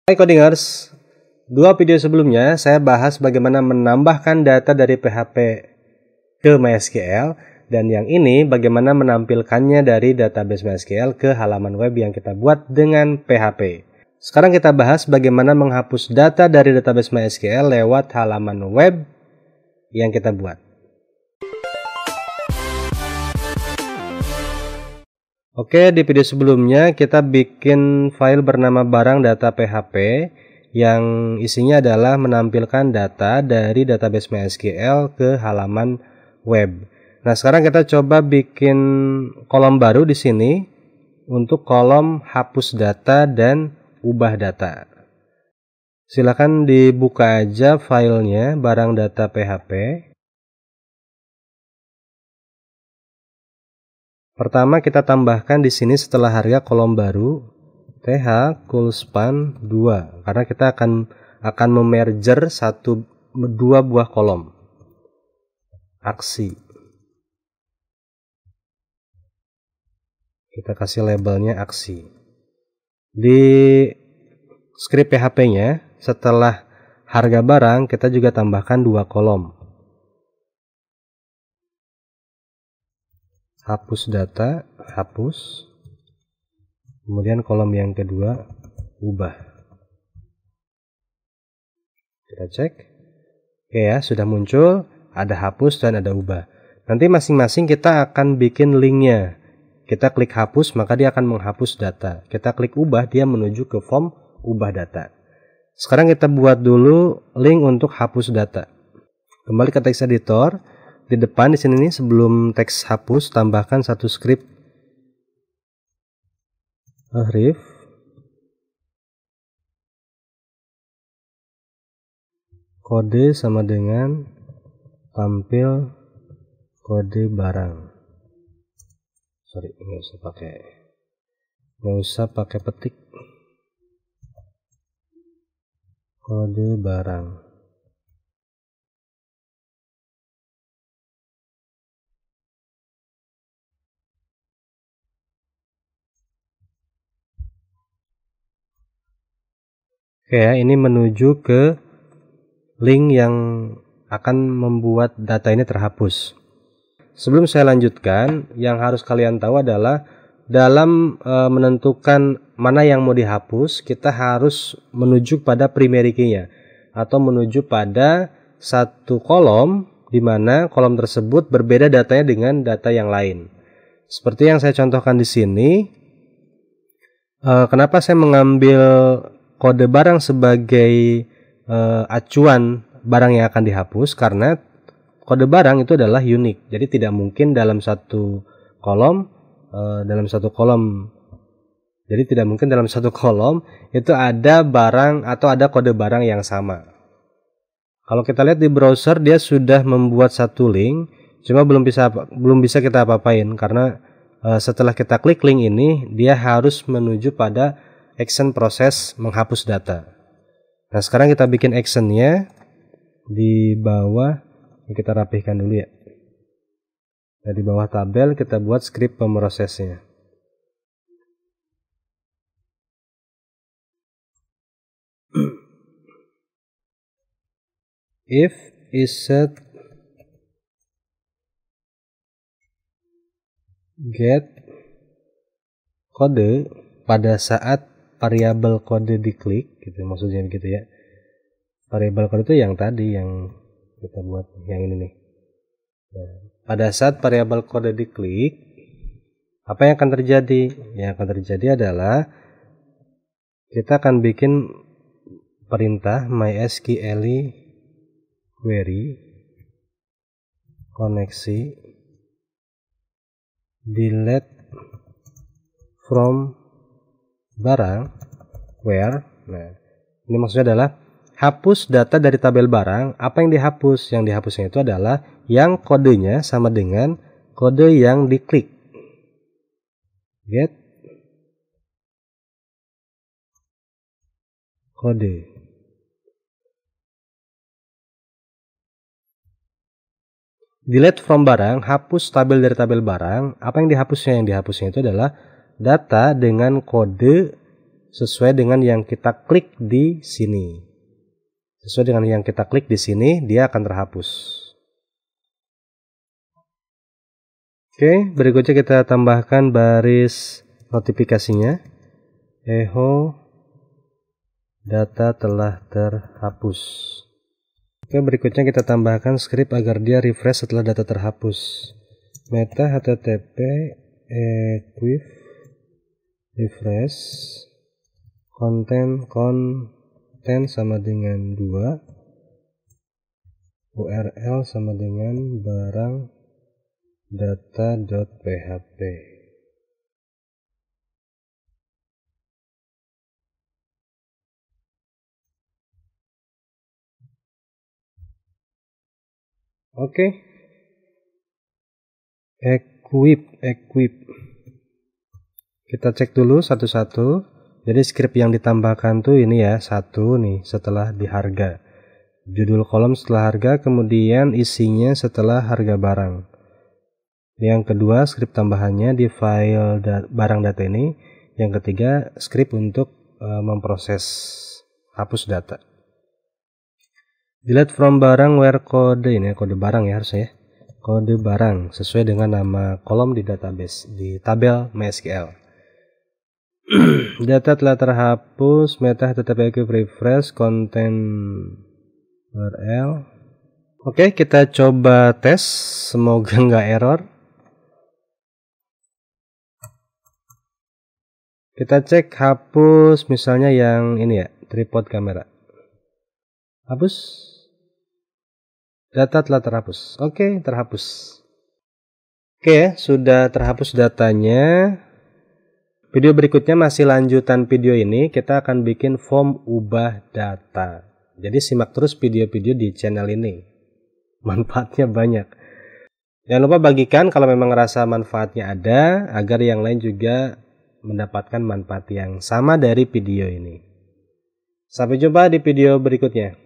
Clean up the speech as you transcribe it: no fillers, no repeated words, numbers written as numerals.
Hai Codingers, dua video sebelumnya saya bahas bagaimana menambahkan data dari PHP ke MySQL, dan yang ini bagaimana menampilkannya dari database MySQL ke halaman web yang kita buat dengan PHP. Sekarang kita bahas bagaimana menghapus data dari database MySQL lewat halaman web yang kita buat. Oke, di video sebelumnya kita bikin file bernama barang data PHP yang isinya adalah menampilkan data dari database MySQL ke halaman web. Nah, sekarang kita coba bikin kolom baru di sini untuk kolom hapus data dan ubah data. Silakan dibuka aja filenya barang data PHP. Pertama kita tambahkan di sini setelah harga kolom baru th coolspan 2 karena kita akan memerger dua buah kolom. Aksi. Kita kasih labelnya aksi. Di script PHP-nya setelah harga barang kita juga tambahkan dua kolom. Hapus data, hapus. Kemudian kolom yang kedua, ubah. Kita cek. Oke ya, sudah muncul, ada hapus dan ada ubah. Nanti masing-masing kita akan bikin linknya. Kita klik hapus, maka dia akan menghapus data. Kita klik ubah, dia menuju ke form ubah data. Sekarang kita buat dulu link untuk hapus data. Kembali ke text editor. Di depan di sini nih, sebelum teks hapus tambahkan satu script href kode sama dengan tampil kode barang. Sorry, nggak usah pakai petik. Kode barang. Oke ya, ini menuju ke link yang akan membuat data ini terhapus. Sebelum saya lanjutkan, yang harus kalian tahu adalah dalam menentukan mana yang mau dihapus, kita harus menuju pada primary key-nya atau menuju pada satu kolom di mana kolom tersebut berbeda datanya dengan data yang lain. Seperti yang saya contohkan di sini. Kenapa saya mengambil kode barang sebagai acuan barang yang akan dihapus? Karena kode barang itu adalah unik, jadi tidak mungkin dalam satu kolom itu ada barang atau ada kode barang yang sama. Kalau kita lihat di browser, dia sudah membuat satu link, cuma belum bisa kita apa-apain karena setelah kita klik link ini, dia harus menuju pada action proses menghapus data. Nah, sekarang kita bikin actionnya di bawah. Kita rapihkan dulu ya. Nah, di bawah tabel kita buat script pemrosesnya. If is set get kode pada saat variabel kode diklik, gitu maksudnya begitu ya. Variabel kode itu yang tadi yang kita buat, yang ini nih. Nah, pada saat variabel kode diklik, apa yang akan terjadi? Yang akan terjadi adalah kita akan bikin perintah MySQL query koneksi delete from barang where. Nah, ini maksudnya adalah hapus data dari tabel barang. Apa yang dihapus? Yang dihapusnya itu adalah yang kodenya sama dengan kode yang diklik. Get kode. Delete from barang, hapus tabel dari tabel barang. Apa yang dihapusnya? Yang dihapusnya itu adalah data dengan kode sesuai dengan yang kita klik di sini. Sesuai dengan yang kita klik di sini, dia akan terhapus. Oke, berikutnya kita tambahkan baris notifikasinya. Echo data telah terhapus. Oke, berikutnya kita tambahkan script agar dia refresh setelah data terhapus. Meta http equip refresh konten sama dengan 2, URL sama dengan barang data.php. Oke. Equip. Kita cek dulu satu-satu. Jadi script yang ditambahkan tuh ini ya, satu nih setelah di harga. Judul kolom setelah harga, kemudian isinya setelah harga barang. Yang kedua, script tambahannya di file barang data ini. Yang ketiga, script untuk memproses hapus data. Delete from barang where kode, ini kode barang ya harusnya ya. Kode barang sesuai dengan nama kolom di database, di tabel MySQL. Data telah terhapus, meta http equip refresh konten URL. Oke, kita coba tes, semoga nggak error. Kita cek hapus misalnya yang ini ya, tripod kamera. Hapus. Data telah terhapus. Oke, terhapus. Oke ya, sudah terhapus datanya. Video berikutnya masih lanjutan video ini, kita akan bikin form ubah data. Jadi simak terus video-video di channel ini. Manfaatnya banyak. Jangan lupa bagikan kalau memang rasa manfaatnya ada, agar yang lain juga mendapatkan manfaat yang sama dari video ini. Sampai jumpa di video berikutnya.